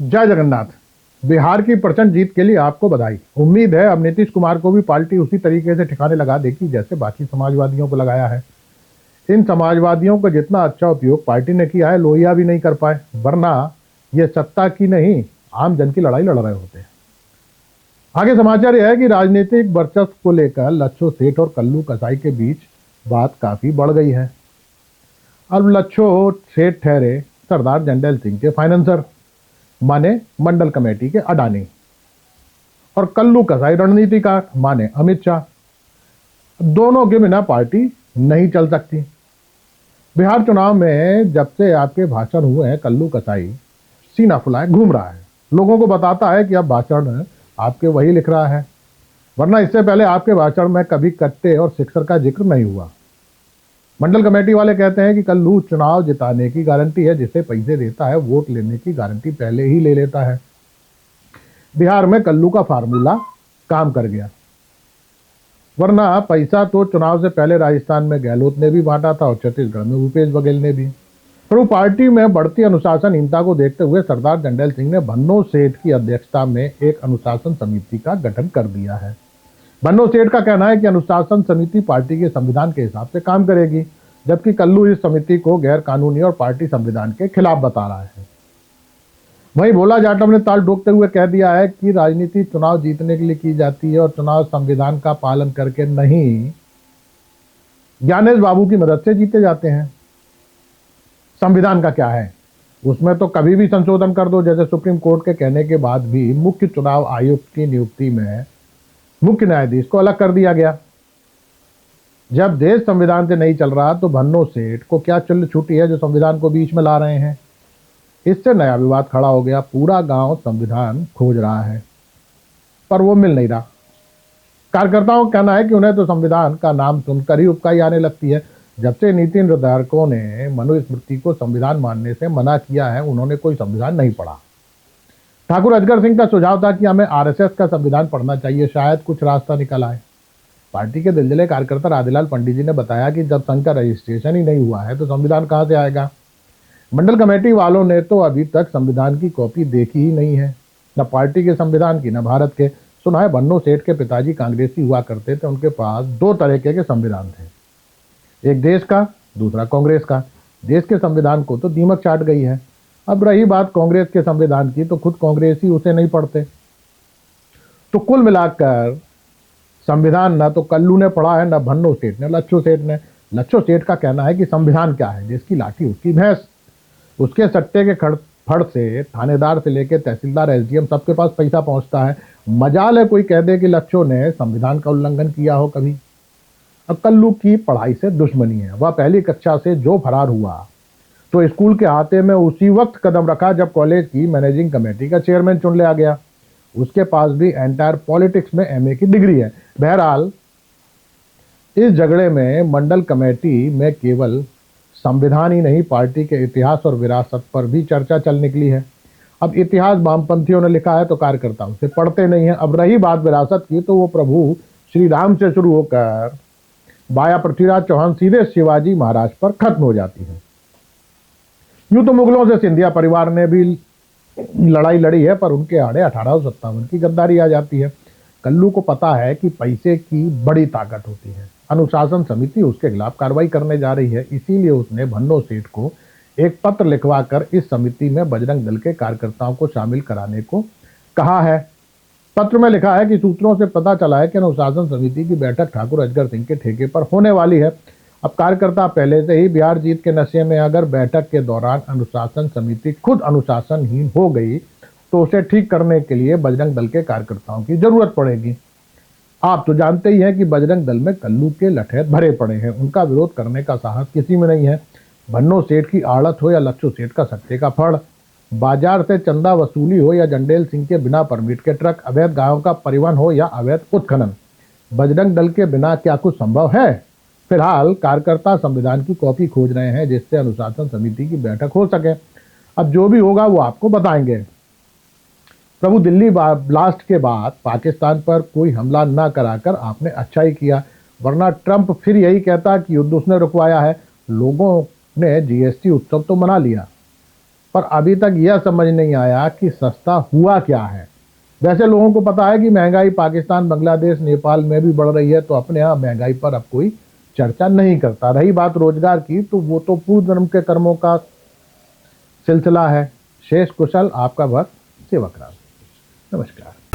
जय जगन्नाथ। बिहार की प्रचंड जीत के लिए आपको बधाई। उम्मीद है अब नीतीश कुमार को भी पार्टी उसी तरीके से ठिकाने लगा देगी जैसे बाकी समाजवादियों को लगाया है। इन समाजवादियों को जितना अच्छा उपयोग पार्टी ने किया है, लोहिया भी नहीं कर पाए, वरना ये सत्ता की नहीं आम जन की लड़ाई लड़ रहे होते हैं। आगे समाचार यह है कि राजनीतिक वर्चस्व को लेकर लच्छो सेठ और कल्लू कसाई के बीच बात काफी बढ़ गई है। अब लच्छो सेठ ठहरे सरदार जंडेल सिंह के फाइनेंसर, माने मंडल कमेटी के अडानी, और कल्लू कसाई रणनीतिकार, माने अमित शाह। दोनों के बिना पार्टी नहीं चल सकती। बिहार चुनाव में जब से आपके भाषण हुए हैं, कल्लू कसाई सीना फुलाए घूम रहा है। लोगों को बताता है कि अब भाषण आपके वही लिख रहा है, वरना इससे पहले आपके भाषण में कभी कट्टे और सिक्सर का जिक्र नहीं हुआ। मंडल कमेटी वाले कहते हैं कि कल्लू चुनाव जिताने की गारंटी है, जिसे पैसे देता है वोट लेने की गारंटी पहले ही ले लेता है। बिहार में कल्लू का फार्मूला काम कर गया, वरना पैसा तो चुनाव से पहले राजस्थान में गहलोत ने भी बांटा था और छत्तीसगढ़ में भूपेश बघेल ने भी। पर वो पार्टी में बढ़ती अनुशासनहीनता को देखते हुए सरदार जंडेल सिंह ने भन्नो सेठ की अध्यक्षता में एक अनुशासन समिति का गठन कर दिया है। भन्नो सेठ का कहना है कि अनुशासन समिति पार्टी के संविधान के हिसाब से काम करेगी, जबकि कल्लू इस समिति को गैर कानूनी और पार्टी संविधान के खिलाफ बता रहा है। वहीं भोला जाटव ने ताल ठोकते हुए कह दिया है कि राजनीति चुनाव जीतने के लिए की जाती है और चुनाव संविधान का पालन करके नहीं, ज्ञानेश बाबू की मदद से जीते जाते हैं। संविधान का क्या है, उसमें तो कभी भी संशोधन कर दो, जैसे सुप्रीम कोर्ट के कहने के बाद भी मुख्य चुनाव आयुक्त की नियुक्ति में मुख्य न्यायाधीश को अलग कर दिया गया। जब देश संविधान से नहीं चल रहा तो भन्नो सेठ को क्या चुल्ल छूटी है जो संविधान को बीच में ला रहे हैं। इससे नया विवाद खड़ा हो गया। पूरा गांव संविधान खोज रहा है, पर वो मिल नहीं रहा। कार्यकर्ताओं का कहना है कि उन्हें तो संविधान का नाम सुनकर ही उबकाई आने लगती है। जब से नीति निर्धारकों ने मनुस्मृति को संविधान मानने से मना किया है, उन्होंने कोई संविधान नहीं पढ़ा। ठाकुर अजगर सिंह का सुझाव था कि हमें आरएसएस का संविधान पढ़ना चाहिए, शायद कुछ रास्ता निकल आए। पार्टी के दिलजले कार्यकर्ता राधेलाल पंडित जी ने बताया कि जब संघ का रजिस्ट्रेशन ही नहीं हुआ है तो संविधान कहां से आएगा। मंडल कमेटी वालों ने तो अभी तक संविधान की कॉपी देखी ही नहीं है, न पार्टी के संविधान की न भारत के। सुना है भन्नो सेठ के पिताजी कांग्रेसी हुआ करते थे, उनके पास दो तरीके के संविधान थे, एक देश का, दूसरा कांग्रेस का। देश के संविधान को तो दीमक चाट गई है। अब रही बात कांग्रेस के संविधान की, तो खुद कांग्रेस ही उसे नहीं पढ़ते। तो कुल मिलाकर संविधान न तो कल्लू ने पढ़ा है, न भन्नो सेठ ने, लच्छो सेठ ने। लच्छो सेठ का कहना है कि संविधान क्या है, जिसकी लाठी उसकी भैंस। उसके सट्टे के फड़ से थानेदार से लेकर तहसीलदार, एसडीएम सबके पास पैसा पहुंचता है। मजाल है कोई कह दे कि लच्छो ने संविधान का उल्लंघन किया हो कभी। अब कल्लू की पढ़ाई से दुश्मनी है। वह पहली कक्षा से जो फरार हुआ तो स्कूल के हाथे में उसी वक्त कदम रखा जब कॉलेज की मैनेजिंग कमेटी का चेयरमैन चुन लिया गया। उसके पास भी एंटायर पॉलिटिक्स में एमए की डिग्री है। बहरहाल इस झगड़े में मंडल कमेटी में केवल संविधान ही नहीं, पार्टी के इतिहास और विरासत पर भी चर्चा चल निकली है। अब इतिहास वामपंथियों ने लिखा है तो कार्यकर्ता उसे पढ़ते नहीं है। अब रही बात विरासत की, तो वो प्रभु श्री राम से शुरू होकर बाया पृथ्वीराज चौहान सीधे शिवाजी महाराज पर खत्म हो जाती है। यूं तो मुगलों से सिंधिया परिवार ने भी लड़ाई लड़ी है, पर उनके आड़े 1857 की गद्दारी आ जाती है। कल्लू को पता है कि पैसे की बड़ी ताकत होती है। अनुशासन समिति उसके खिलाफ कार्रवाई करने जा रही है, इसीलिए उसने भन्नो सेठ को एक पत्र लिखवाकर इस समिति में बजरंग दल के कार्यकर्ताओं को शामिल कराने को कहा है। पत्र में लिखा है कि सूत्रों से पता चला है कि अनुशासन समिति की बैठक ठाकुर अजगर सिंह के ठेके पर होने वाली है। अब कार्यकर्ता पहले से ही बिहार जीत के नशे में, अगर बैठक के दौरान अनुशासन समिति खुद अनुशासनहीन हो गई तो उसे ठीक करने के लिए बजरंग दल के कार्यकर्ताओं की जरूरत पड़ेगी। आप तो जानते ही हैं कि बजरंग दल में कल्लू के लठैत भरे पड़े हैं, उनका विरोध करने का साहस किसी में नहीं है। भन्नो सेठ की आड़त हो या लच्छो सेठ का सट्टे का फड़, बाजार से चंदा वसूली हो या जंडेल सिंह के बिना परमिट के ट्रक, अवैध गायों का परिवहन हो या अवैध उत्खनन, बजरंग दल के बिना क्या कुछ संभव है। फिलहाल कार्यकर्ता संविधान की कॉपी खोज रहे हैं जिससे अनुशासन समिति की बैठक हो सके। अब जो भी होगा वो आपको बताएंगे। प्रभु, दिल्ली ब्लास्ट के बाद पाकिस्तान पर कोई हमला न कराकर आपने अच्छा ही किया, वरना ट्रंप फिर यही कहता कि युद्ध उसने रुकवाया है। लोगों ने जीएसटी उत्सव तो मना लिया, पर अभी तक यह समझ नहीं आया कि सस्ता हुआ क्या है। वैसे लोगों को पता है कि महंगाई पाकिस्तान, बांग्लादेश, नेपाल में भी बढ़ रही है, तो अपने यहाँ महंगाई पर अब कोई चर्चा नहीं करता। रही बात रोजगार की, तो वो तो पूर्व जन्म के कर्मों का सिलसिला है। शेष कुशल आपका भक्त सेवक राम। नमस्कार।